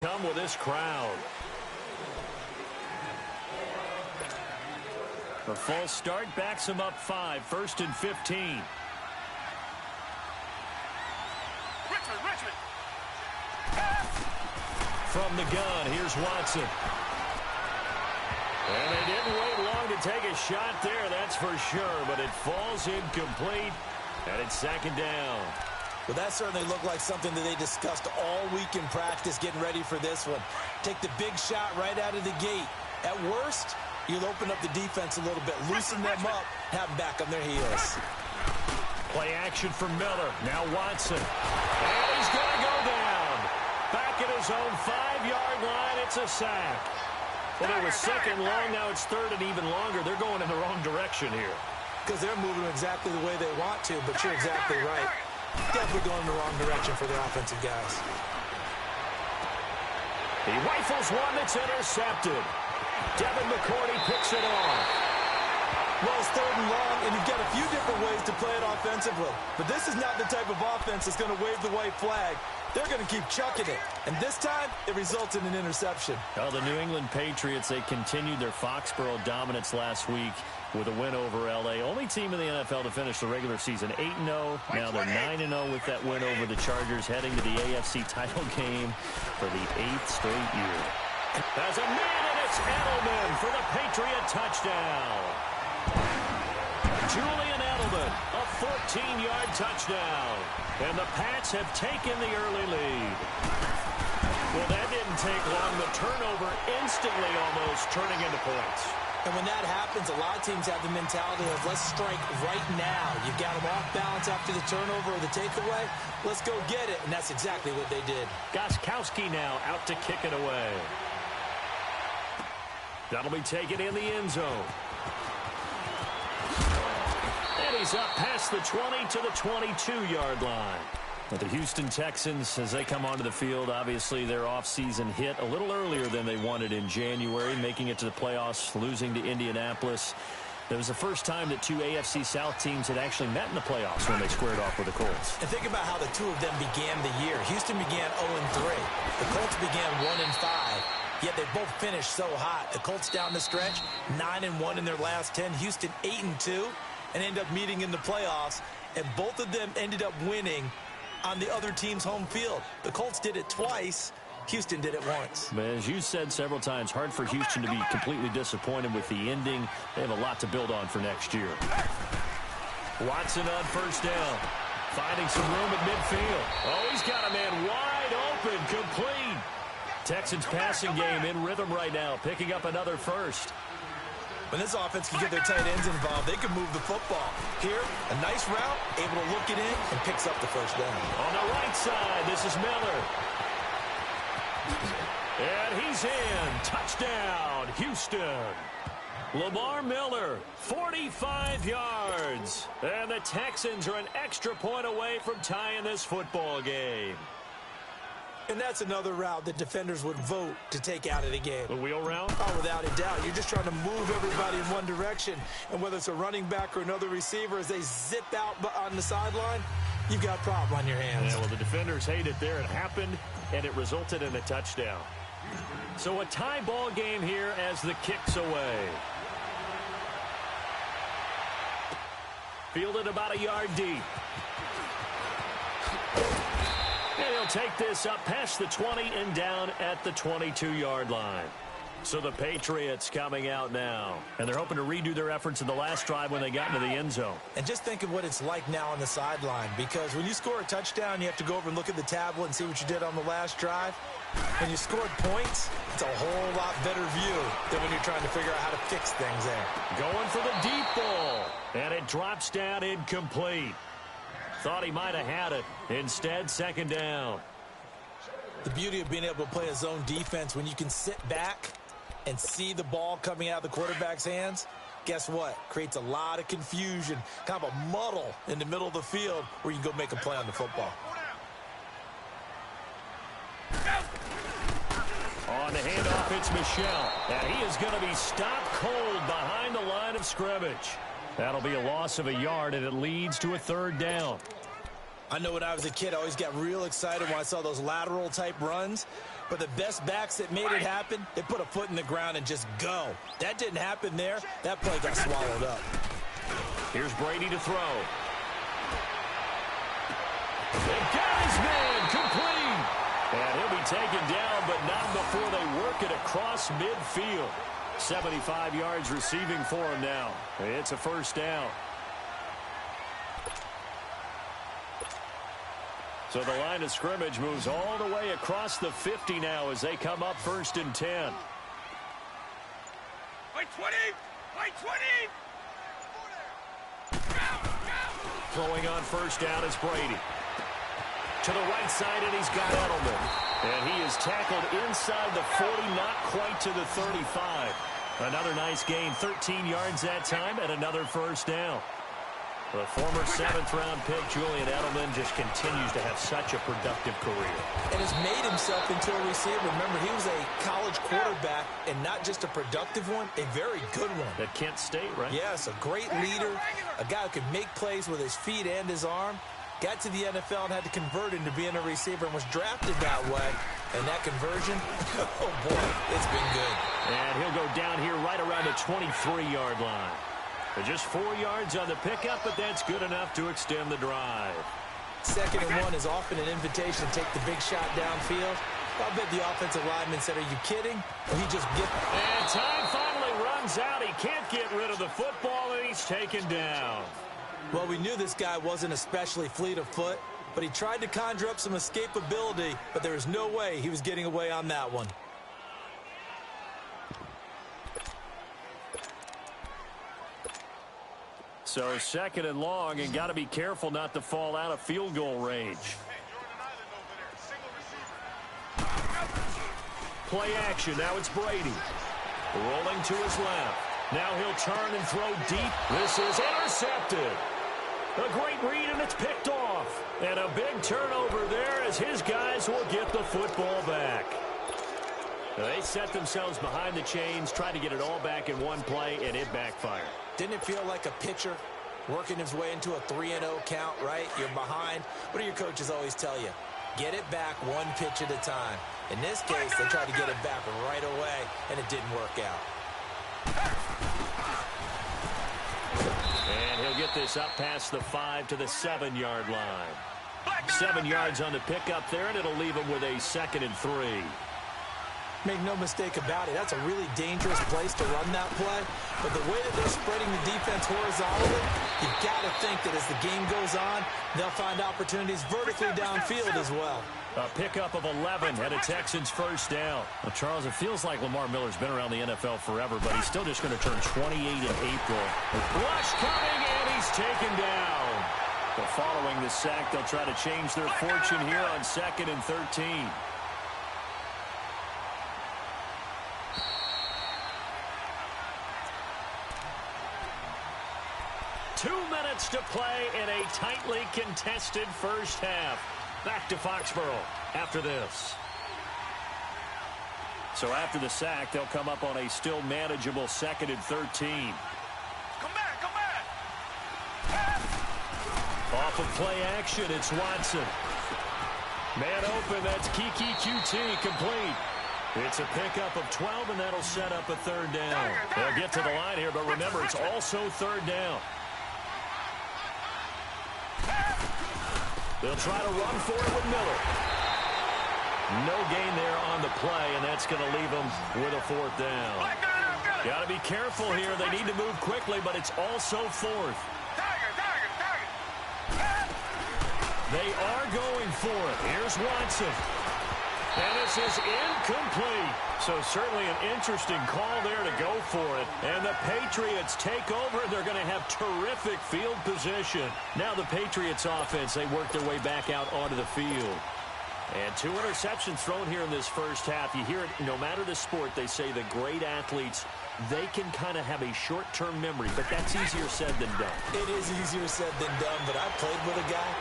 come with this crowd. A false start backs him up 5, 1st and 15. Richmond. From the gun, here's Watson. And they didn't wait long to take a shot there, that's for sure, but it falls incomplete, and it's 2nd down. Well, that certainly looked like something that they discussed all week in practice getting ready for this one. Take the big shot right out of the gate. At worst, you'll open up the defense a little bit, loosen them up, have them back on their heels. Play action for Miller. Now Watson. And he's going to go down. Back at his own 5-yard line, it's a sack. Well, it was 2nd long, now it's 3rd and even longer. They're going in the wrong direction here. Because they're moving exactly the way they want to, but you're exactly right. Definitely going in the wrong direction for the offensive guys. He rifles one that's intercepted. Devin McCourty picks it off. Well, it's 3rd and long, and you've got a few different ways to play it offensively. But this is not the type of offense that's going to wave the white flag. They're going to keep chucking it. And this time, it results in an interception. Well, the New England Patriots, they continued their Foxborough dominance last week with a win over L.A. Only team in the NFL to finish the regular season 8-0. Now they're 9-0 with that win over the Chargers, heading to the AFC title game for the 8th straight year. There's a man, and it's Edelman for the Patriot touchdown. Julian Edelman, a 14-yard touchdown. And the Pats have taken the early lead. Well, that didn't take long. The turnover instantly almost turning into points. And when that happens, a lot of teams have the mentality of, let's strike right now. You've got them off balance after the turnover or the takeaway. Let's go get it. And that's exactly what they did. Gostkowski now out to kick it away. That'll be taken in the end zone. And he's up past the 20 to the 22-yard line. But the Houston Texans, as they come onto the field, obviously their offseason hit a little earlier than they wanted in January, making it to the playoffs, losing to Indianapolis. It was the first time that two AFC South teams had actually met in the playoffs when they squared off with the Colts. And think about how the two of them began the year. Houston began 0-3. The Colts began 1-5. Yet they both finished so hot. The Colts down the stretch, 9-1 in their last 10. Houston 8-2, and end up meeting in the playoffs. And both of them ended up winning on the other team's home field. The Colts did it twice. Houston did it once. But as you said several times, hard for Houston to be completely disappointed with the ending. They have a lot to build on for next year. Watson on 1st down. Finding some room at midfield. Oh, he's got a man wide open, complete. Texans passing game in rhythm right now, picking up another first. When this offense can get their tight ends involved, they can move the football. Here, a nice route, able to look it in, and picks up the 1st down. On the right side, this is Miller. And he's in. Touchdown, Houston. Lamar Miller, 45 yards. And the Texans are an extra point away from tying this football game. And that's another route that defenders would vote to take out of the game. The wheel route? Oh, without a doubt. You're just trying to move everybody in one direction. And whether it's a running back or another receiver, as they zip out on the sideline, you've got a problem on your hands. Yeah, well, the defenders hate it there. It happened, and it resulted in a touchdown. So a tie ball game here as the kick's away. Fielded about a yard deep. And he'll take this up past the 20 and down at the 22-yard line. So the Patriots coming out now. And they're hoping to redo their efforts in the last drive when they got into the end zone. And just think of what it's like now on the sideline. Because when you score a touchdown, you have to go over and look at the tablet and see what you did on the last drive. When you scored points, it's a whole lot better view than when you're trying to figure out how to fix things there. Going for the deep ball. And it drops down incomplete. Thought he might have had it. Instead, 2nd down. The beauty of being able to play a zone defense when you can sit back and see the ball coming out of the quarterback's hands, guess what? Creates a lot of confusion, kind of a muddle in the middle of the field where you can go make a play on the football. On the handoff, it's Michel. And he is going to be stopped cold behind the line of scrimmage. That'll be a loss of a yard, and it leads to a 3rd down. I know when I was a kid, I always got real excited when I saw those lateral-type runs. But the best backs that made it happen, they put a foot in the ground and just go. That didn't happen there. That play got swallowed up. Here's Brady to throw. They got his man complete. And he'll be taken down, but not before they work it across midfield. 75 yards receiving for him now. It's a first down. So the line of scrimmage moves all the way across the 50 now as they come up 1st and 10. By 20! By 20! Throwing on first down is Brady. To the right side, and he's got Edelman. And he is tackled inside the 40, not quite to the 35. Another nice gain, 13 yards that time, and another first down. The former 7th-round pick, Julian Edelman, just continues to have such a productive career. And has made himself into a receiver. Remember, he was a college quarterback, and not just a productive one, a very good one. At Kent State, right? Yes, a great leader, a guy who could make plays with his feet and his arm. Got to the NFL and had to convert into being a receiver and was drafted that way. And that conversion, oh boy, it's been good. And he'll go down here right around the 23-yard line. Just 4 yards on the pickup, but that's good enough to extend the drive. 2nd and 1 is often an invitation to take the big shot downfield. I'll bet the offensive lineman said, "Are you kidding?" Or he just get. And time finally runs out. He can't get rid of the football, and he's taken down. Well, we knew this guy wasn't especially fleet of foot, but he tried to conjure up some escapability, but there was no way he was getting away on that one. So 2nd and long, and got to be careful not to fall out of field goal range. Play action. Now it's Brady. Rolling to his left. Now he'll turn and throw deep. This is intercepted. A great read, and it's picked off. And a big turnover there as his guys will get the football back. They set themselves behind the chains, tried to get it all back in one play, and it backfired. Didn't it feel like a pitcher working his way into a 3-0 count, right? You're behind. What do your coaches always tell you? Get it back one pitch at a time. In this case, they tried to get it back right away, and it didn't work out. And he'll get this up past the 5 to the 7-yard line. 7 yards on the pickup there, and it'll leave him with a 2nd and 3. Make no mistake about it, that's a really dangerous place to run that play. But the way that they're spreading the defense horizontally, you've got to think that as the game goes on, they'll find opportunities vertically downfield as well. A pickup of 11 and a Texans first down. Well, Charles, it feels like Lamar Miller's been around the NFL forever, but he's still just going to turn 28 in April. Rush coming, and he's taken down. But following the sack, they'll try to change their fortune here on 2nd and 13. To play in a tightly contested first half. Back to Foxborough after this. So after the sack, they'll come up on a still manageable 2nd and 13. Come back, come back! Off of play action, it's Watson. Man open, that's Kiki QT complete. It's a pickup of 12, and that'll set up a 3rd down. They'll get to the line here, but remember, it's also 3rd down. They'll try to run for it with Miller. No gain there on the play, and that's going to leave them with a 4th down. Got to be careful here. They need to move quickly, but it's also 4th. They are going for it. Here's Watson. And this is incomplete. So certainly an interesting call there to go for it. And the Patriots take over. They're going to have terrific field position. Now the Patriots offense, they work their way back out onto the field. And 2 interceptions thrown here in this first half. You hear it, no matter the sport, they say the great athletes, they can kind of have a short-term memory, but that's easier said than done. It is easier said than done, but I played with a guy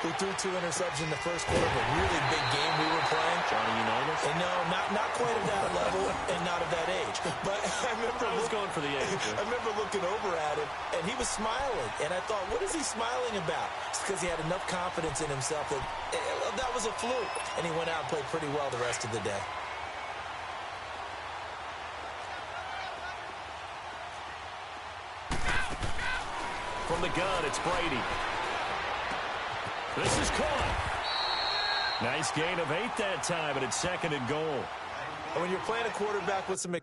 who threw 2 interceptions in the first quarter of a really big game we were playing. Johnny Unitas? And no, not quite at that level and not at that age. But I was going for the age. I remember looking over at him, and he was smiling. And I thought, what is he smiling about? It's because he had enough confidence in himself that that was a fluke. And he went out and played pretty well the rest of the day. From the gun, it's Brady. This is caught. Nice gain of 8 that time, but it's 2nd and goal. And when you're playing a quarterback with some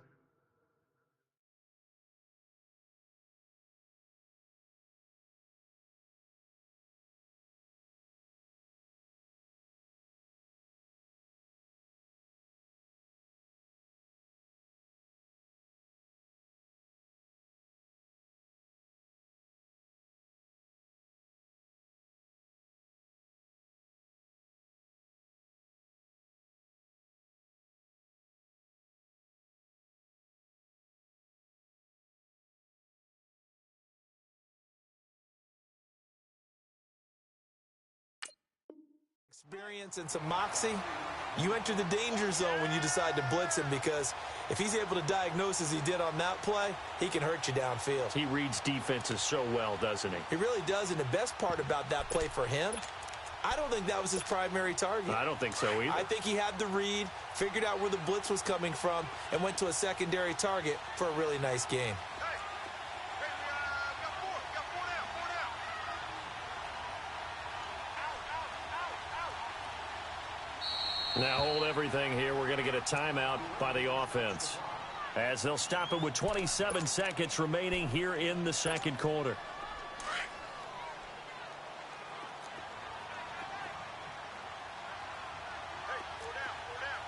experience and some moxie, you enter the danger zone when you decide to blitz him, because if he's able to diagnose as he did on that play, he can hurt you downfield. He reads defenses so well, doesn't he? He really does, and the best part about that play for him, I don't think that was his primary target. I don't think so either. I think he had the read, figured out where the blitz was coming from, and went to a secondary target for a really nice game. Now hold everything here. We're going to get a timeout by the offense, as they'll stop it with 27 seconds remaining here in the second quarter.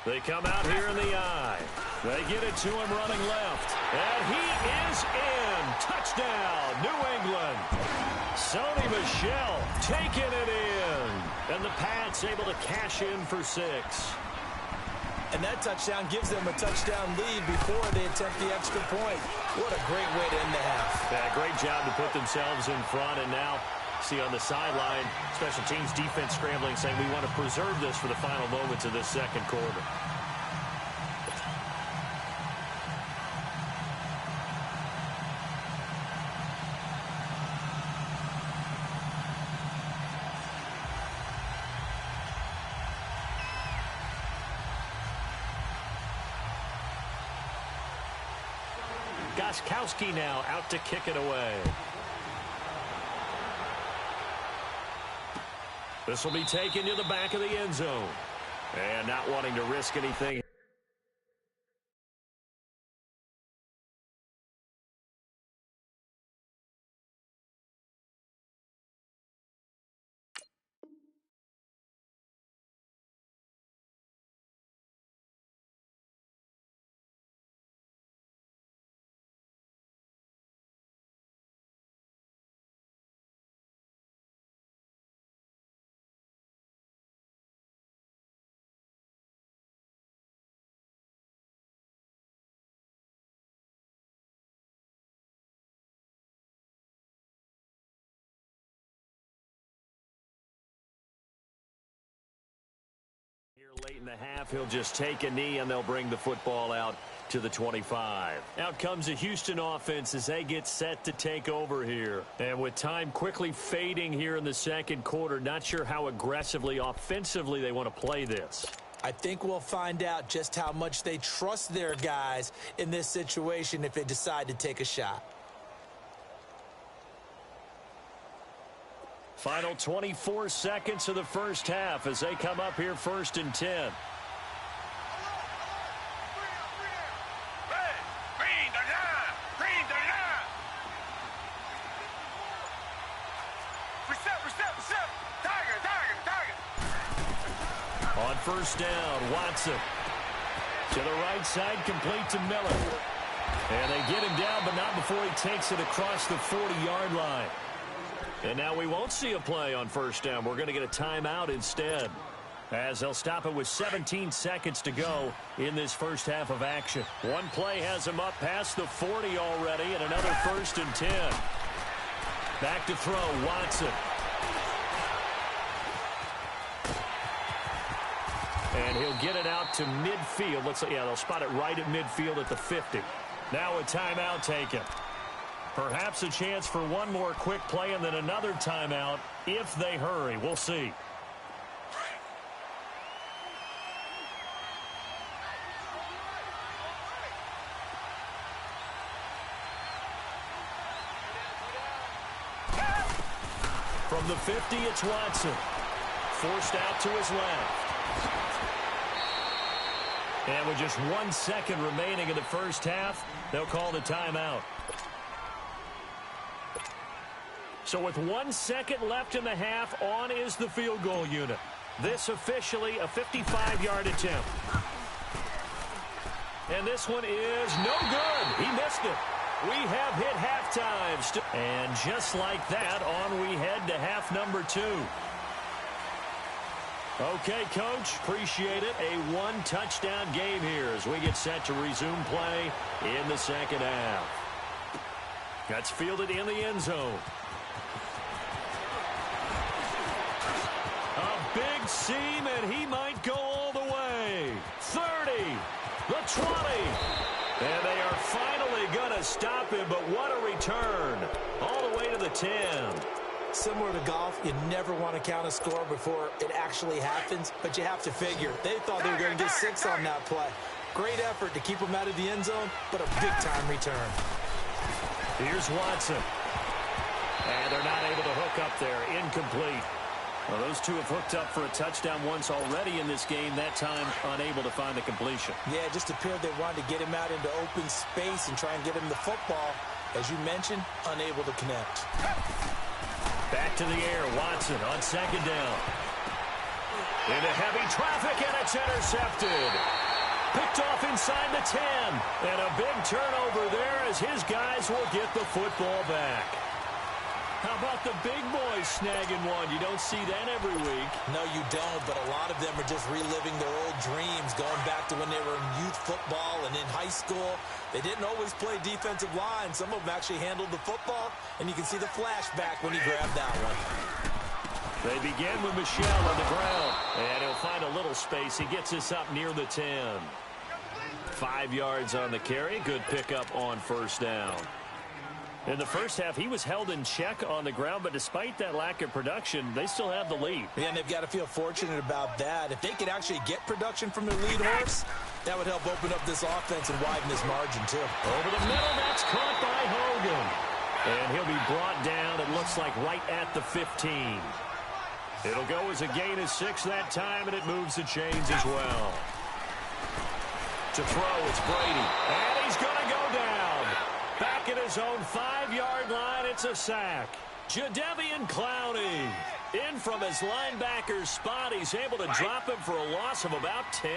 They come out here in the eye. They get it to him running left. And he is in. Touchdown, New England. Sony Michel taking it in. And the Pats able to cash in for 6. And that touchdown gives them a touchdown lead before they attempt the extra point. What a great way to end the half. Yeah, great job to put themselves in front. And now, see on the sideline, special teams defense scrambling, saying we want to preserve this for the final moments of this second quarter. Goskowski now out to kick it away. This will be taken to the back of the end zone. And not wanting to risk anything. Here late in the half, he'll just take a knee, and they'll bring the football out to the 25. Out comes the Houston offense as they get set to take over here. And with time quickly fading here in the second quarter, not sure how aggressively, offensively they want to play this. I think we'll find out just how much they trust their guys in this situation if they decide to take a shot. Final 24 seconds of the first half as they come up here 1st and 10. On first down, Watson to the right side, complete to Miller. And they get him down, but not before he takes it across the 40-yard line. And now we won't see a play on first down. We're going to get a timeout instead, as they'll stop it with 17 seconds to go in this first half of action. One play has him up past the 40 already, and another 1st and 10. Back to throw, Watson. he'll get it out to midfield. They'll spot it right at midfield at the 50. Now a timeout taken. Perhaps a chance for one more quick play and then another timeout if they hurry. We'll see. From the 50, it's Watson. Forced out to his left. And with just 1 second remaining in the first half, they'll call the timeout. So with 1 second left in the half, on is the field goal unit. This officially a 55-yard attempt. And this one is no good. He missed it. We have hit halftime. And just like that, on we head to half number 2. Okay, Coach, appreciate it. A one-touchdown game here as we get set to resume play in the second half. That's fielded in the end zone. A big seam, and he might go all the way. 30, the 20. And they are finally going to stop him, but what a return. All the way to the 10. Similar to golf, you never want to count a score before it actually happens, but you have to figure. They thought they were going to get 6 on that play. Great effort to keep them out of the end zone, but a big-time return. Here's Watson. And they're not able to hook up there. Incomplete. Well, those two have hooked up for a touchdown once already in this game, that time unable to find the completion. Yeah, it just appeared they wanted to get him out into open space and try and get him the football. As you mentioned, unable to connect. Back to the air, Watson on second down. Into heavy traffic, and it's intercepted. Picked off inside the 10. And a big turnover there as his guys will get the football back. How about the big boys snagging one? You don't see that every week. No, you don't, but a lot of them are just reliving their old dreams, going back to when they were in youth football and in high school. They didn't always play defensive line. Some of them actually handled the football, and you can see the flashback when he grabbed that one. They begin with Michel on the ground, and he'll find a little space. He gets us up near the 10. 5 yards on the carry. Good pickup on first down. In the first half, he was held in check on the ground, but despite that lack of production, they still have the lead. Yeah, and they've got to feel fortunate about that. If they could actually get production from their lead horse, that would help open up this offense and widen this margin, too. Over the middle, that's caught by Hogan. And he'll be brought down, it looks like, right at the 15. It'll go as a gain of 6 that time, and it moves the chains as well. To throw, it's Brady. And he's going to go down. Back at his own 5-yard line, it's a sack. Jadeveon Clowney in from his linebacker spot. He's able to drop him for a loss of about 10.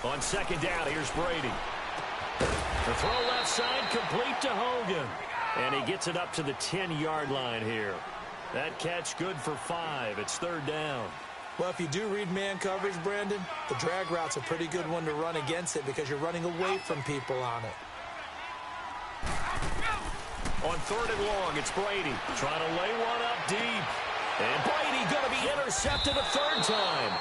On second down, here's Brady. The throw left side, complete to Hogan. And he gets it up to the 10-yard line here. That catch good for 5. It's third down. Well, if you do read man coverage, Brandon, the drag route's a pretty good one to run against it because you're running away from people on it. On third and long, it's Brady trying to lay one up deep. And Brady going to be intercepted a third time.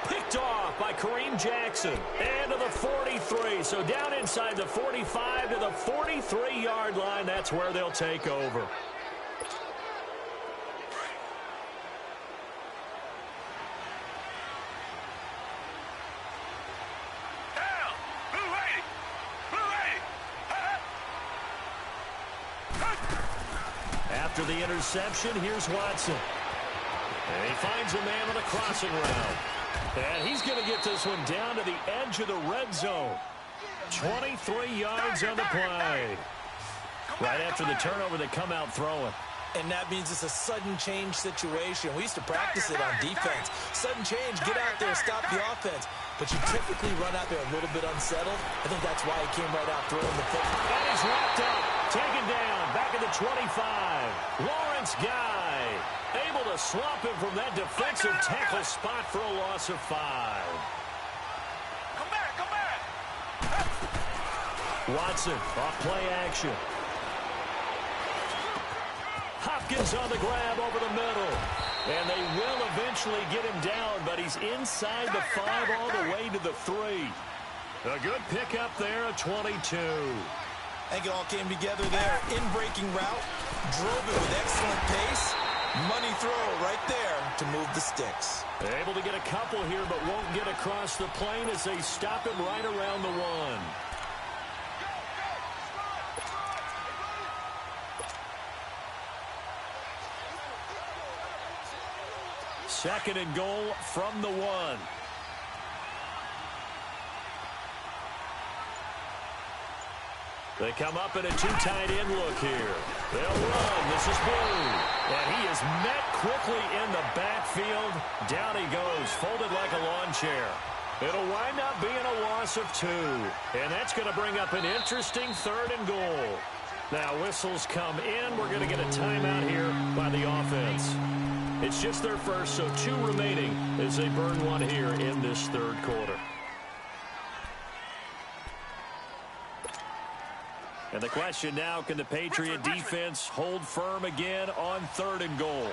Picked off by Kareem Jackson. And to the 43. So down inside the 45 to the 43-yard line. That's where they'll take over. After the interception, here's Watson. And he finds a man on a crossing route. And he's going to get this one down to the edge of the red zone. 23 yards on the play. Right after the turnover, they come out throwing. And that means it's a sudden change situation. We used to practice it on defense. Sudden change, get out there, stop the offense. But you typically run out there a little bit unsettled. I think that's why he came right out throwing the football. And he's wrapped up, taken down, back at the 25. Lawrence Guy able to swap him from that defensive tackle spot for a loss of 5. Come back! Watson off play action. Hopkins on the grab over the middle. And they will eventually get him down, but he's inside the 5 all the way to the 3. A good pickup there, a 22. I think it all came together there. In-breaking route, drove it with excellent pace. Money throw right there to move the sticks. Able to get a couple here, but won't get across the plane as they stop him right around the 1. Second and goal from the 1. They come up in a 2 tight end look here. They'll run. This is Blue. And he is met quickly in the backfield. Down he goes, folded like a lawn chair. It'll wind up being a loss of 2. And that's going to bring up an interesting 3rd and goal. Now whistles come in. We're going to get a timeout here by the offense. It's just their first, so 2 remaining as they burn 1 here in this 3rd quarter. And the question now, can the Patriot defense hold firm again on 3rd and goal?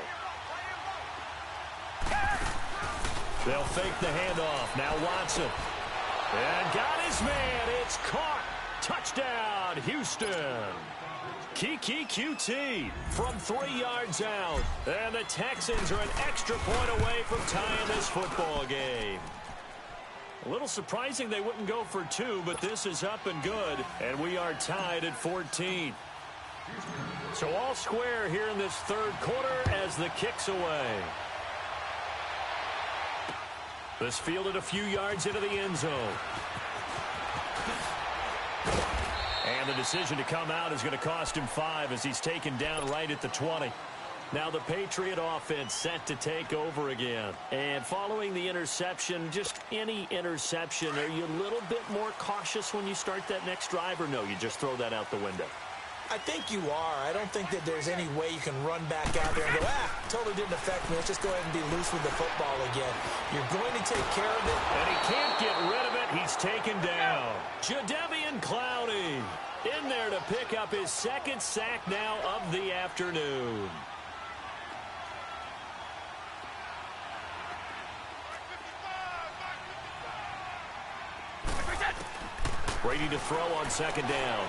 They'll fake the handoff. Now Watson. And got his man. It's caught. Touchdown, Houston. Kiki QT from 3 yards out. And the Texans are an extra point away from tying this football game. A little surprising they wouldn't go for 2, but this is up and good, and we are tied at 14. So all square here in this 3rd quarter as the kick's away. This fielded a few yards into the end zone. And the decision to come out is going to cost him 5 as he's taken down right at the 20. Now the Patriot offense set to take over again. And following the interception, just any interception, are you a little bit more cautious when you start that next drive, or no, you just throw that out the window? I think you are. I don't think that there's any way you can run back out there and go, totally didn't affect me. Let's just go ahead and be loose with the football again. You're going to take care of it. And he can't get rid of it. He's taken down. Jadeveon Clowney in there to pick up his 2nd sack now of the afternoon. Brady to throw on 2nd down.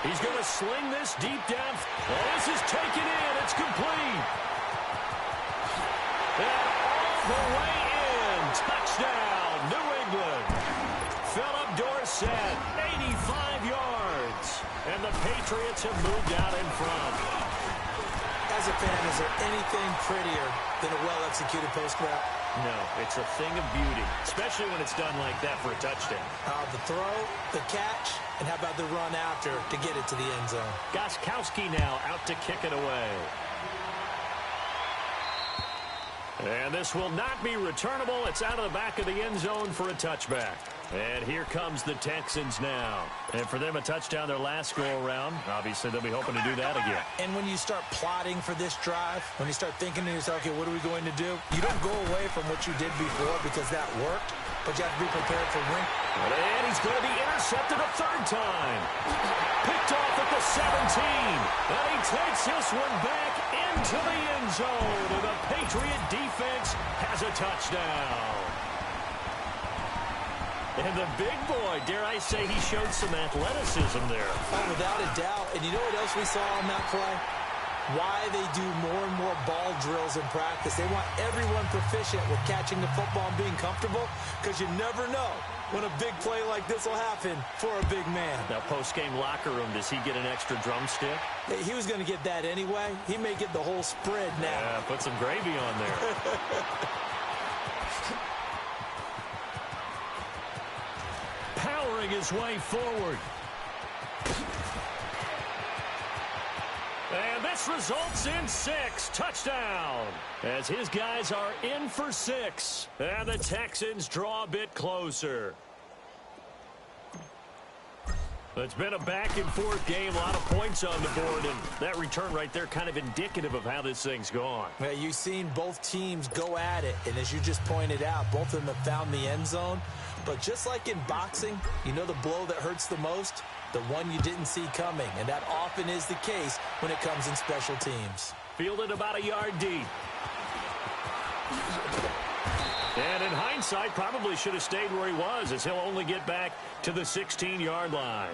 He's going to sling this deep down. Oh, this is taken in. It's complete. And all the way in. Touchdown, New England. Philip Dorsett, 85 yards. And the Patriots have moved out in front. As a fan, is there anything prettier than a well-executed post route? No, it's a thing of beauty, especially when it's done like that for a touchdown. The throw, the catch, and how about the run after to get it to the end zone? Gostkowski now out to kick it away. And this will not be returnable. It's out of the back of the end zone for a touchback. And here comes the Texans now. And for them, a touchdown their last go-around. Obviously, they'll be hoping to do that again. And when you start plotting for this drive, when you start thinking to yourself, okay, what are we going to do? You don't go away from what you did before because that worked, but you have to be prepared for win. And he's going to be intercepted a 3rd time. Picked off at the 17. And he takes this one back into the end zone. And the Patriot defense has a touchdown. And the big boy, dare I say, he showed some athleticism there. Oh, without a doubt. And you know what else we saw on that play? Why they do more and more ball drills in practice. They want everyone proficient with catching the football and being comfortable, because you never know when a big play like this will happen for a big man. Now, post-game locker room, does he get an extra drumstick? He was going to get that anyway. He may get the whole spread now. Yeah, put some gravy on there. Powering his way forward. And this results in 6. Touchdown. As his guys are in for 6. And the Texans draw a bit closer. It's been a back-and-forth game, a lot of points on the board, and that return right there kind of indicative of how this thing's gone. Well, you've seen both teams go at it, and as you just pointed out, both of them have found the end zone. But just like in boxing, you know the blow that hurts the most? The one you didn't see coming, and that often is the case when it comes in special teams. Fielded about a yard deep. And in hindsight, probably should have stayed where he was, as he'll only get back to the 16-yard line.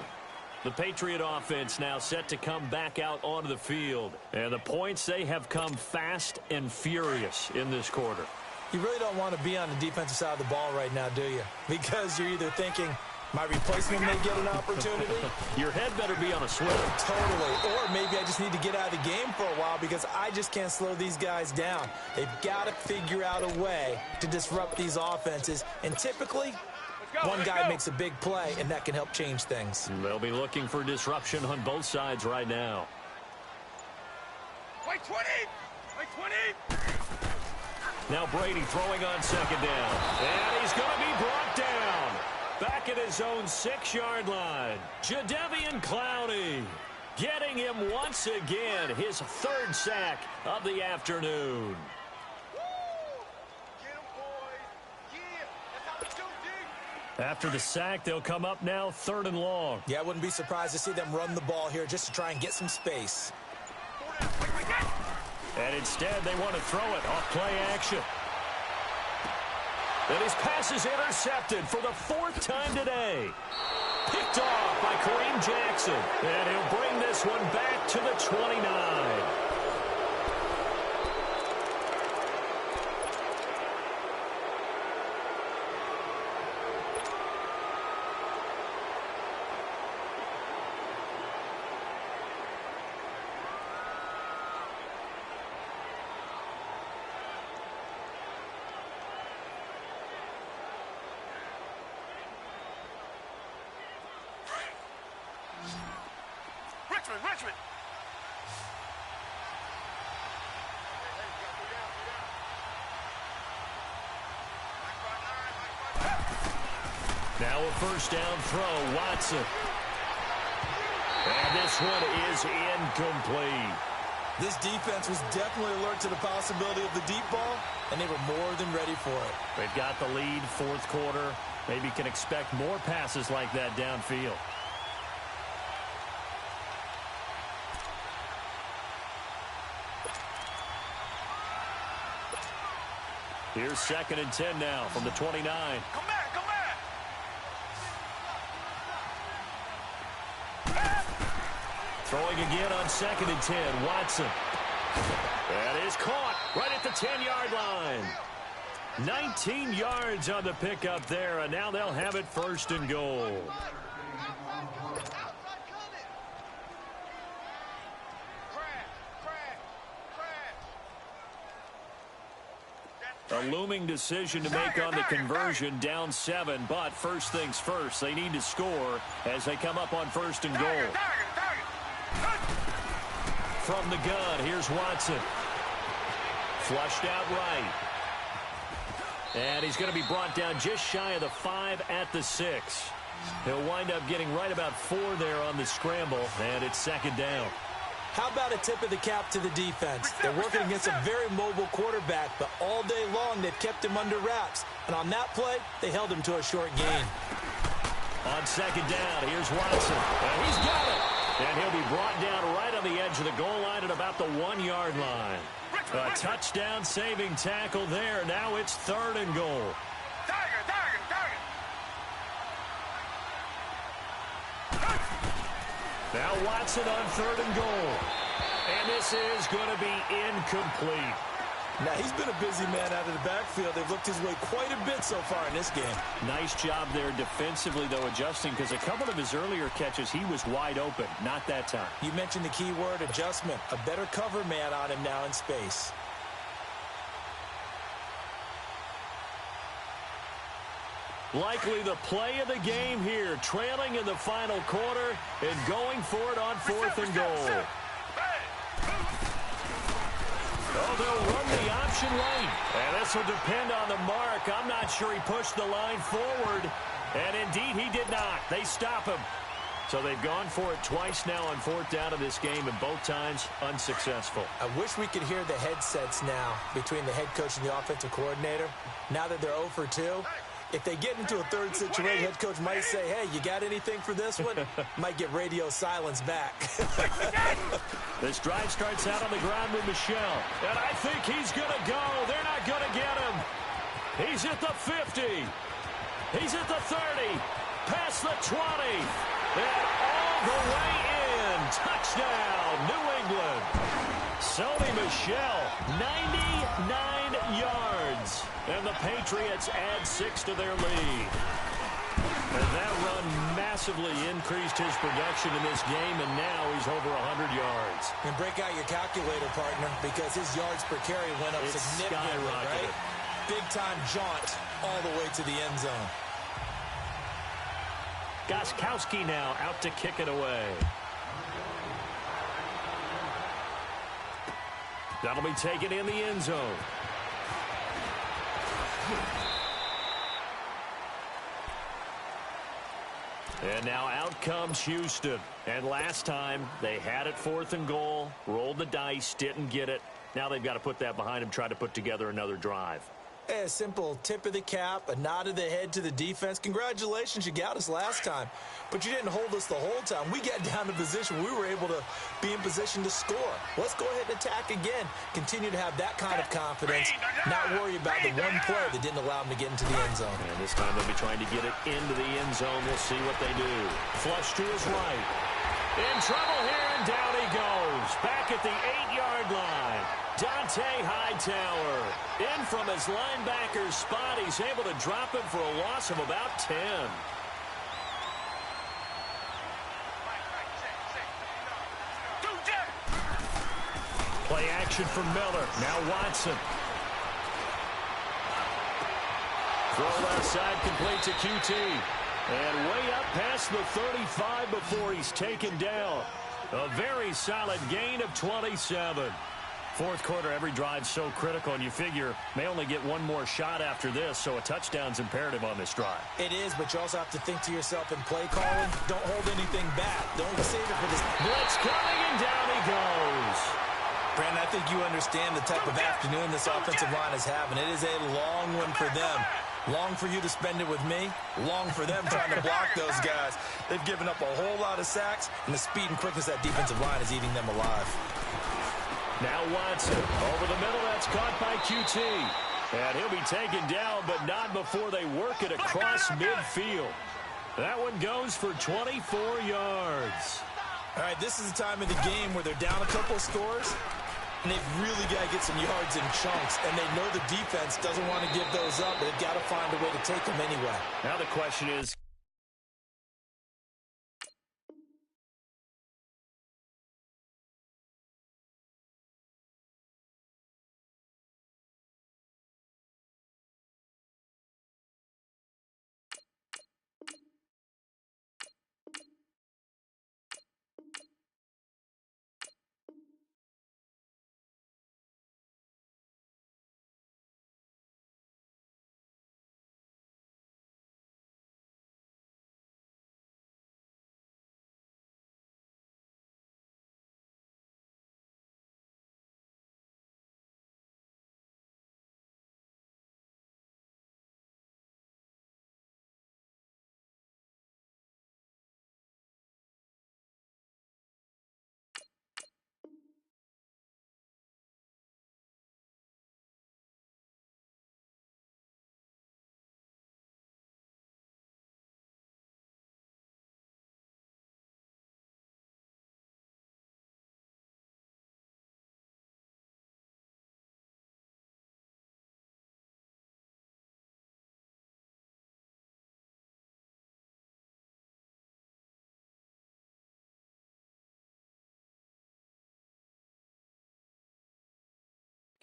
The Patriot offense now set to come back out onto the field. And the points, they have come fast and furious in this quarter. You really don't want to be on the defensive side of the ball right now, do you? Because you're either thinking, my replacement may get an opportunity. Your head better be on a swivel. Totally. Or maybe I just need to get out of the game for a while because I just can't slow these guys down. They've got to figure out a way to disrupt these offenses. And typically, one guy makes a big play, and that can help change things. They'll be looking for disruption on both sides right now. Wait, 20! Wait, 20! Now Brady throwing on second down. And he's going to be brought down. Back at his own 6-yard line. Jadeveon Clowney getting him once again his 3rd sack of the afternoon. Get him, boys. Yeah, that's how we do, D. After the sack, they'll come up now 3rd and long. Yeah, I wouldn't be surprised to see them run the ball here just to try and get some space. And instead, they want to throw it off play action. And his pass is intercepted for the 4th time today. Picked off by Kareem Jackson. And he'll bring this one back to the 29. Richmond. Now a 1st down throw, Watson. And this one is incomplete. This defense was definitely alert to the possibility of the deep ball, and they were more than ready for it. They've got the lead, 4th quarter. Maybe can expect more passes like that downfield. Here's 2nd and 10 now from the 29. Come back. Throwing again on 2nd and 10, Watson. That is caught right at the 10-yard line. 19 yards on the pickup there, and now they'll have it 1st and goal. A looming decision to make on the conversion, down 7, but first things first, they need to score as they come up on 1st and goal. From the gun, here's Watson. Flushed out right. And he's going to be brought down just shy of the 5 at the 6. He'll wind up getting right about 4 there on the scramble, and it's 2nd down. How about a tip of the cap to the defense? They're working against a very mobile quarterback, but all day long they've kept him under wraps. And on that play, they held him to a short gain. On 2nd down, here's Watson. And he's got it. And he'll be brought down right on the edge of the goal line at about the 1-yard line. A touchdown saving tackle there. Now it's 3rd and goal. Now Watson on 3rd and goal. And this is going to be incomplete. Now, he's been a busy man out of the backfield. They've looked his way quite a bit so far in this game. Nice job there defensively, though, adjusting, because a couple of his earlier catches, he was wide open. Not that time. You mentioned the key word, adjustment. A better cover man on him now in space. Likely the play of the game here, trailing in the final quarter and going for it on 4th and goal. Oh, they'll run the option right. And this will depend on the mark. I'm not sure he pushed the line forward. And indeed, he did not. They stop him. So they've gone for it twice now on 4th down of this game, and both times unsuccessful. I wish we could hear the headsets now between the head coach and the offensive coordinator. Now that they're 0 for 2, If they get into a third situation, head coach might say, hey, you got anything for this one? Might get radio silence back. This drive starts out on the ground with Michel. And I think he's going to go. They're not going to get him. He's at the 50. He's at the 30. Past the 20. And all the way in. Touchdown, New England. Sony Michel, 99 yards. And the Patriots add 6 to their lead. And that run massively increased his production in this game, and now he's over 100 yards. And break out your calculator, partner, because his yards per carry went up significantly, right? Big-time jaunt all the way to the end zone. Gostkowski now out to kick it away. That'll be taken in the end zone. And now out comes Houston. And last time, they had it 4th and goal, rolled the dice, didn't get it. Now they've got to put that behind them, try to put together another drive. A simple tip of the cap, a nod of the head to the defense. Congratulations, you got us last time. But you didn't hold us the whole time. We got down to position. We were able to be in position to score. Let's go ahead and attack again. Continue to have that kind of confidence. Not worry about the one play that didn't allow them to get into the end zone. And this time they'll be trying to get it into the end zone. We'll see what they do. Flush to his right. In trouble here, and down he goes. Back at the 8-yard line. Dante Hightower in from his linebacker's spot. He's able to drop him for a loss of about 10. Play action for Miller. Now Watson. Throw left side complete to QT. And way up past the 35 before he's taken down. A very solid gain of 27. Fourth quarter, every drive so critical, and you figure may only get one more shot after this, so a touchdown's imperative on this drive. It is, but you also have to think to yourself in play calling, don't hold anything back. Don't save it for this. Blitz coming, and down he goes. Brandon, I think you understand the type of afternoon this offensive line is having. It is a long one for them. Long for you to spend it with me. Long for them trying to block those guys. They've given up a whole lot of sacks, and the speed and quickness of that defensive line is eating them alive. Now Watson over the middle. That's caught by QT. And he'll be taken down, but not before they work it across midfield. That one goes for 24 yards. All right, this is the time of the game where they're down a couple of scores, and they've really got to get some yards in chunks, and they know the defense doesn't want to give those up, but they've got to find a way to take them anyway. Now the question is,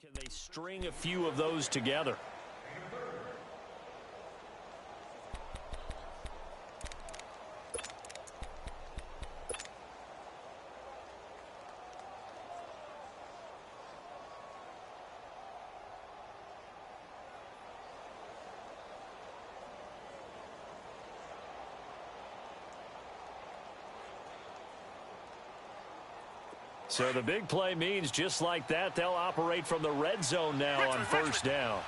can they string a few of those together? So the big play means just like that, they'll operate from the red zone now on first down.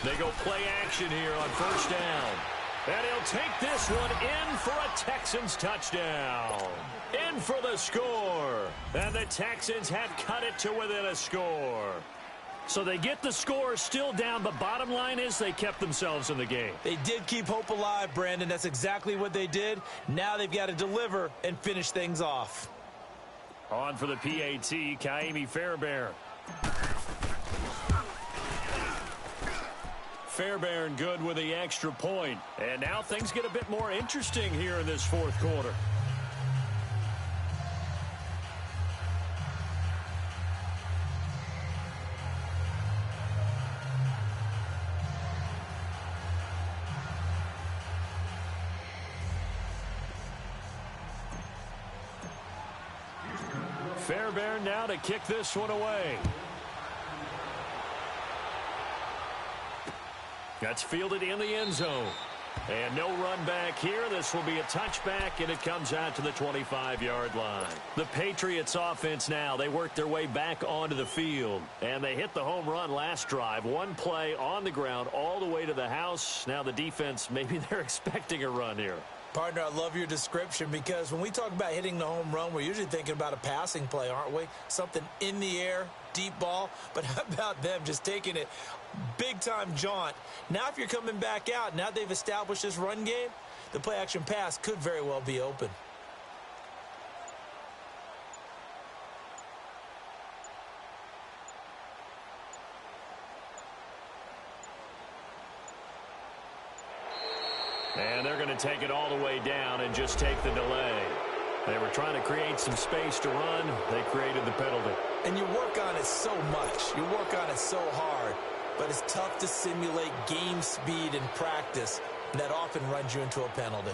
They go play action here on first down. And he'll take this one in for a Texans touchdown. In for the score. And the Texans have cut it to within a score. So they get the score still down, but bottom line is they kept themselves in the game. They did keep hope alive, Brandon. That's exactly what they did. Now they've got to deliver and finish things off. On for the PAT, Kaimi Fairbairn. Fairbairn good with the extra point. And now things get a bit more interesting here in this fourth quarter. Fairbairn now to kick this one away. That's fielded in the end zone. And no run back here. This will be a touchback, and it comes out to the 25-yard line. The Patriots offense now, they work their way back onto the field. And they hit the home run last drive. One play on the ground all the way to the house. Now the defense, maybe they're expecting a run here. Partner, I love your description because when we talk about hitting the home run, we're usually thinking about a passing play, aren't we? Something in the air, deep ball. But how about them just taking it big-time jaunt? Now if you're coming back out, now they've established this run game, the play-action pass could very well be open. And they're going to take it all the way down and just take the delay. They were trying to create some space to run. They created the penalty. And you work on it so much. You work on it so hard. But it's tough to simulate game speed in practice. And that often runs you into a penalty.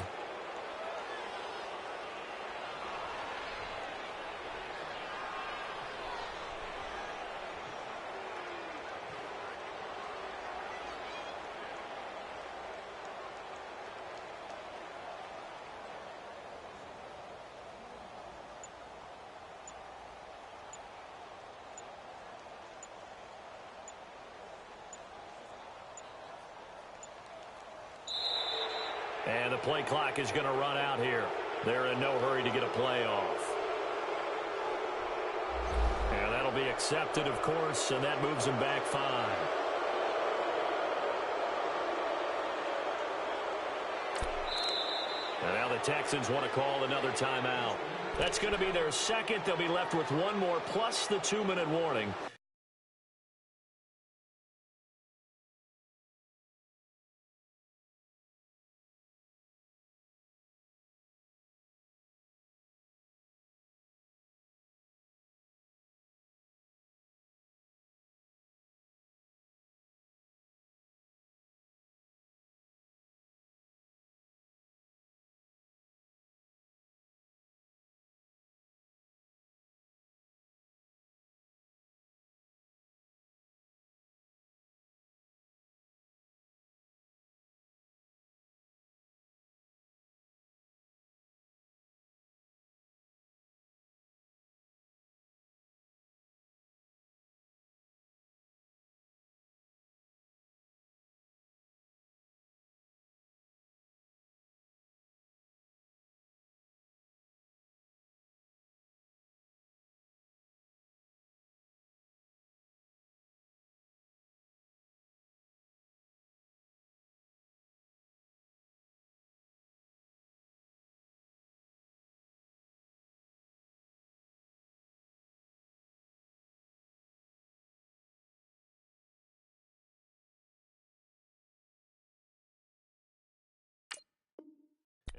And the play clock is going to run out here. They're in no hurry to get a play off. And that'll be accepted, of course, and that moves them back 5. And now the Texans want to call another timeout. That's going to be their second. They'll be left with one more plus the 2-minute warning.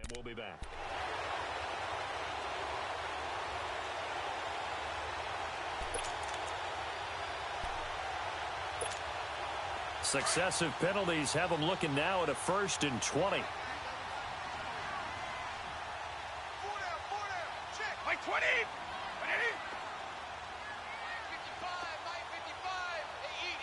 And we'll be back. Successive penalties have them looking now at a 1st and 20. 4 down, 4 down. Check. My 20. 20. 955. 955. Eat.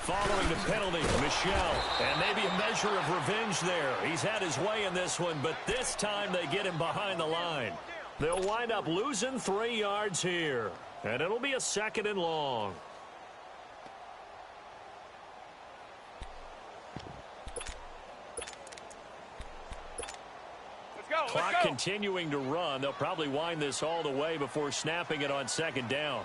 Following the penalty, Michel, and maybe a measure of revenge there. He's had his way in this one, but this time they get him behind the line. They'll wind up losing 3 yards here. And it'll be a 2nd and long. Clock continuing to run. They'll probably wind this all the way before snapping it on 2nd down.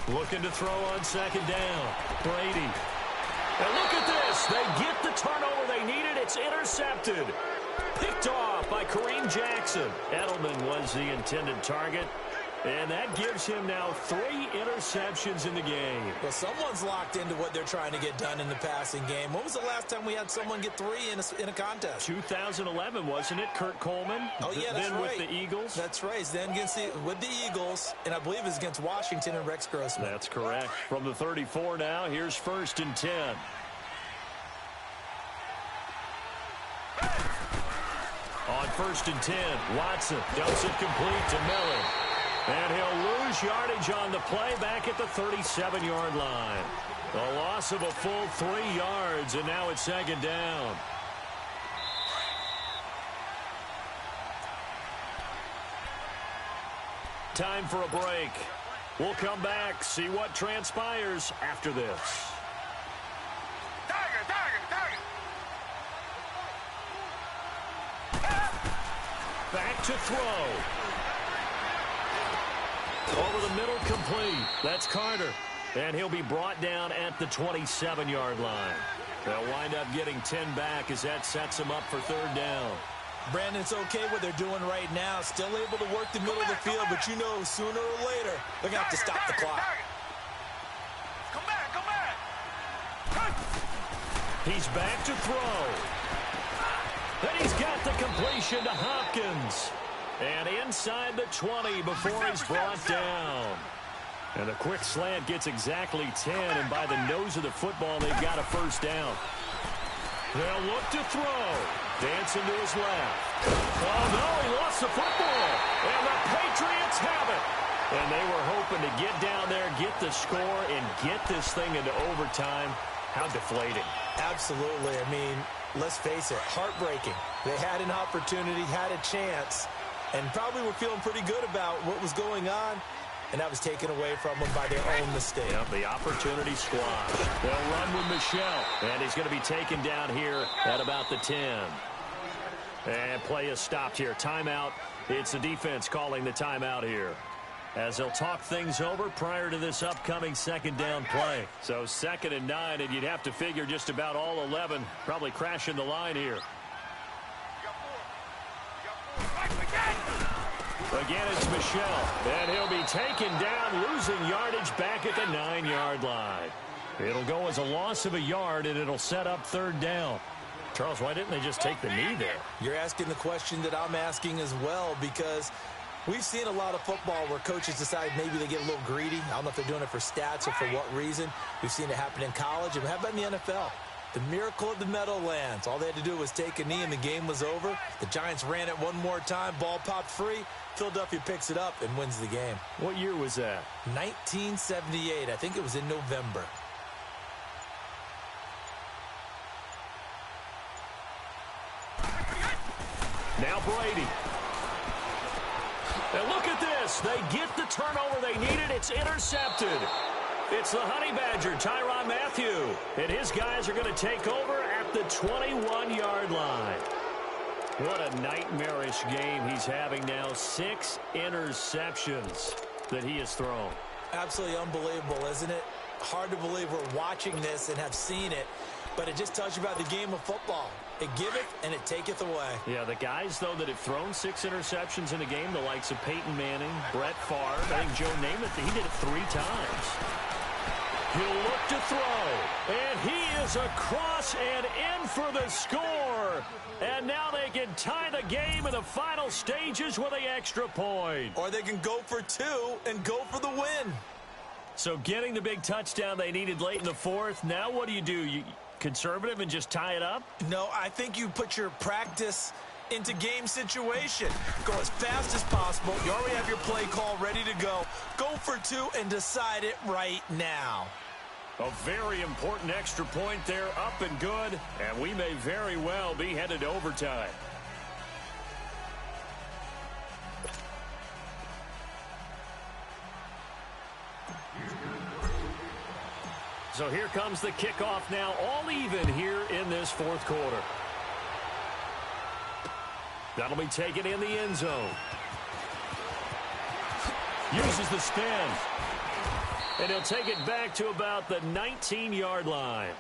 Looking to throw on 2nd down. Brady. And look at this. They get the turnover they needed. It's intercepted. Picked off by Kareem Jackson. Edelman was the intended target. And that gives him now 3 interceptions in the game. Well, someone's locked into what they're trying to get done in the passing game. When was the last time we had someone get 3 in a contest? 2011, wasn't it? Kurt Coleman? Oh, yeah, that's then right. With the Eagles? That's right. Then with the Eagles, and I believe it's against Washington and Rex Grossman. That's correct. From the 34 now, here's 1st and 10. On 1st and 10, Watson dumps it complete to Miller. And he'll lose yardage on the play back at the 37-yard line. A loss of a full 3 yards, and now it's 2nd down. Time for a break. We'll come back, see what transpires after this. Back to throw. Over the middle, complete. That's Carter. And he'll be brought down at the 27-yard line. They'll wind up getting 10 back as that sets them up for 3rd down. Brandon, it's okay what they're doing right now. Still able to work the middle of the field, but you know sooner or later they're going to have to stop the clock. Come back. He's back to throw. And he's got the completion to Hopkins. And inside the 20 before he's brought down. And a quick slant gets exactly 10, and by the nose of the football, they've got a 1st down. They'll look to throw. Dancing to his left. Oh, no, he lost the football. And the Patriots have it. And they were hoping to get down there, get the score, and get this thing into overtime. How deflating. Absolutely. I mean, let's face it, heartbreaking. They had an opportunity, had a chance, and probably were feeling pretty good about what was going on, and that was taken away from them by their own mistake. Yep, the opportunity squashed. They'll run with Michelle, and he's going to be taken down here at about the 10. And play is stopped here. Timeout. It's the defense calling the timeout here, as they'll talk things over prior to this upcoming 2nd down play. So 2nd and 9, and you'd have to figure just about all 11 probably crashing the line here. Again, it's Michelle, and he'll be taken down, losing yardage back at the 9-yard line. It'll go as a loss of a yard, and it'll set up 3rd down. Charles, why didn't they just take the knee there? You're asking the question that I'm asking as well, because we've seen a lot of football where coaches decide maybe they get a little greedy. I don't know if they're doing it for stats or for what reason. We've seen it happen in college, and how about in the NFL? The miracle of the Meadowlands. All they had to do was take a knee, and the game was over. The Giants ran it one more time. Ball popped free. Philadelphia picks it up and wins the game. What year was that? 1978. I think it was in November. Now Brady. And look at this. They get the turnover they needed. It's intercepted. It's the Honey Badger, Tyrann Mathieu. And his guys are going to take over at the 21-yard line. What a nightmarish game he's having now. 6 interceptions that he has thrown. Absolutely unbelievable, isn't it? Hard to believe we're watching this and have seen it, but it just tells you about the game of football. It giveth and it taketh away. Yeah, the guys, though, that have thrown 6 interceptions in a game, the likes of Peyton Manning, Brett Favre, I think Joe Namath, he did it 3 times. He'll look to throw, and he is across and in for the score. And now they can tie the game in the final stages with the extra point. Or they can go for 2 and go for the win. So getting the big touchdown they needed late in the 4th, now what do? You conservative and just tie it up? No, I think you put your practice into game situation. Go as fast as possible. You already have your play call ready to go. Go for 2 and decide it right now. A very important extra point there, up and good, and we may very well be headed to overtime. So here comes the kickoff now, all even here in this fourth quarter. That'll be taken in the end zone. Uses the spin. And he'll take it back to about the 19-yard line.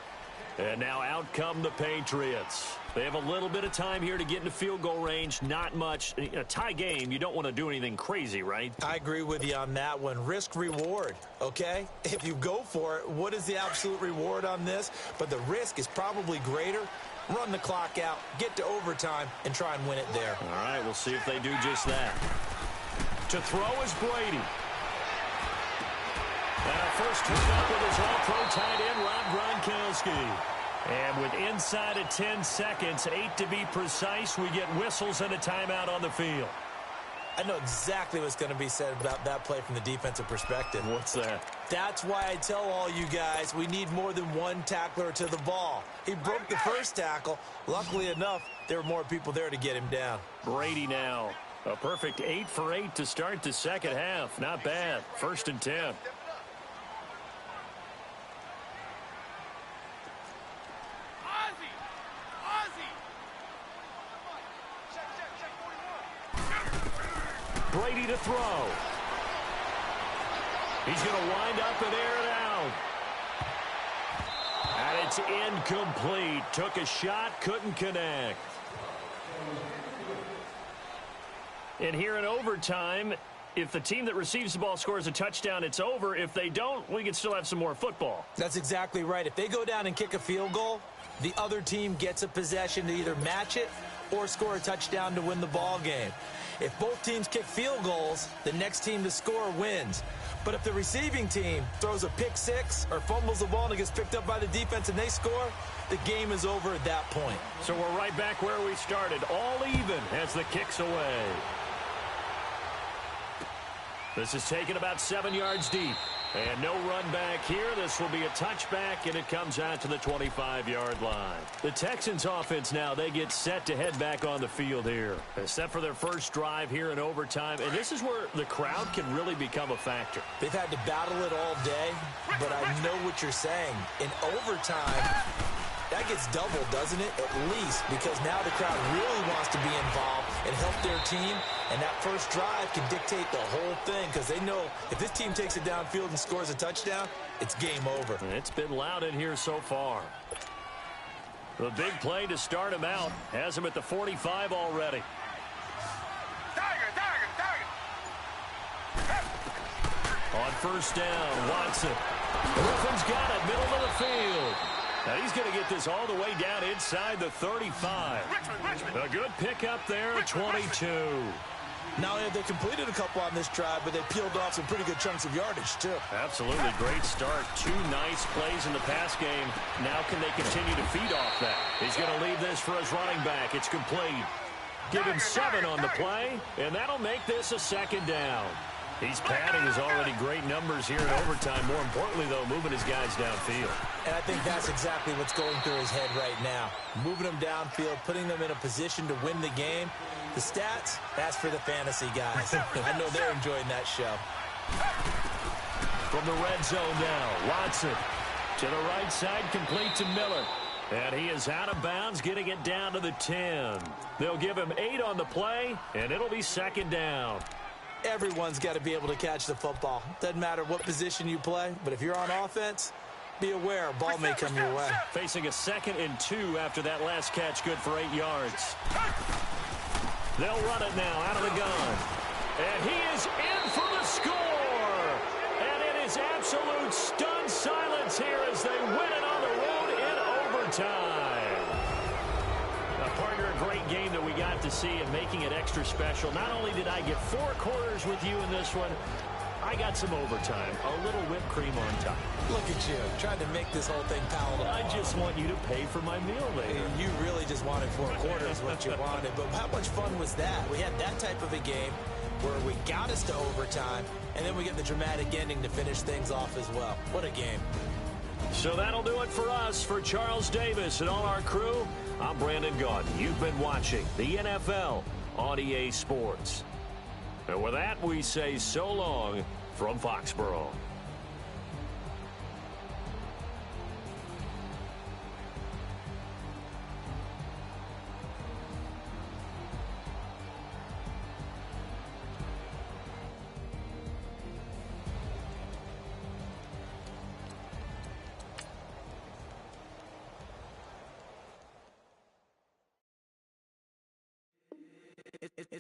And now out come the Patriots. They have a little bit of time here to get into field goal range. Not much. A tie game, you don't want to do anything crazy, right? I agree with you on that one. Risk reward, okay? If you go for it, what is the absolute reward on this? But the risk is probably greater. Run the clock out, get to overtime, and try and win it there. All right, we'll see if they do just that. To throw is Brady. And our first turn-up with his all-pro tight end, Rob Gronkowski. And with inside of 10 seconds, 8 to be precise, we get whistles and a timeout on the field. I know exactly what's going to be said about that play from the defensive perspective. What's that? That's why I tell all you guys we need more than one tackler to the ball. He broke the first tackle. Luckily enough, there were more people there to get him down. Brady now. A perfect 8 for 8 to start the second half. Not bad. 1st and 10. Brady to throw. He's going to wind up and air it out. And it's incomplete. Took a shot, couldn't connect. And here in overtime, if the team that receives the ball scores a touchdown, it's over. If they don't, we can still have some more football. That's exactly right. If they go down and kick a field goal, the other team gets a possession to either match it or score a touchdown to win the ball game. If both teams kick field goals, the next team to score wins. But if the receiving team throws a pick six or fumbles the ball and it gets picked up by the defense and they score, the game is over at that point. So we're right back where we started, all even as the kick's away. This is taken about 7 yards deep. And no run back here. This will be a touchback, and it comes out to the 25-yard line. The Texans offense now, they get set to head back on the field here. Except for their first drive here in overtime. And this is where the crowd can really become a factor. They've had to battle it all day, but I know what you're saying. In overtime, that gets doubled, doesn't it? At least, because now the crowd really wants to be involved and help their team. And that first drive can dictate the whole thing because they know if this team takes it downfield and scores a touchdown, it's game over. And it's been loud in here so far. The big play to start him out has him at the 45 already. On first down, Watson. Griffin's got it, middle of the field. Now he's going to get this all the way down inside the 35. A good pickup there, 22. Not only have they completed a couple on this drive, but they peeled off some pretty good chunks of yardage, too. Absolutely. Great start. 2 nice plays in the pass game. Now can they continue to feed off that? He's going to leave this for his running back. It's complete. Give him 7 on the play, and that'll make this a second down. He's padding his already great numbers here in overtime. More importantly, though, moving his guys downfield. And I think that's exactly what's going through his head right now. Moving them downfield, putting them in a position to win the game. The stats, that's for the fantasy guys. I know they're enjoying that show. From the red zone now, Watson to the right side, complete to Miller. And he is out of bounds, getting it down to the 10. They'll give him 8 on the play, and it'll be second down. Everyone's got to be able to catch the football. Doesn't matter what position you play, but if you're on offense, be aware a ball may come your way. Facing a 2nd and 2 after that last catch, good for 8 yards. They'll run it now out of the gun. And he is in for the score. And it is absolute stunned silence here as they win it on the road in overtime. Partner, a great game that we got to see and making it extra special. Not only did I get 4 quarters with you in this one, I got some overtime. A little whipped cream on top. Look at you, trying to make this whole thing palatable. I just want you to pay for my meal later. You really just wanted 4 quarters what you wanted. But how much fun was that? We had that type of a game where we got us to overtime, and then we get the dramatic ending to finish things off as well. What a game. So that'll do it for us. For Charles Davis and all our crew, I'm Brandon Gaudin. You've been watching the NFL on EA Sports. And with that, we say so long from Foxborough.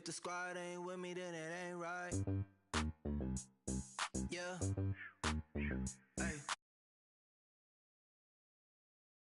the squad ain't with me, then it ain't right.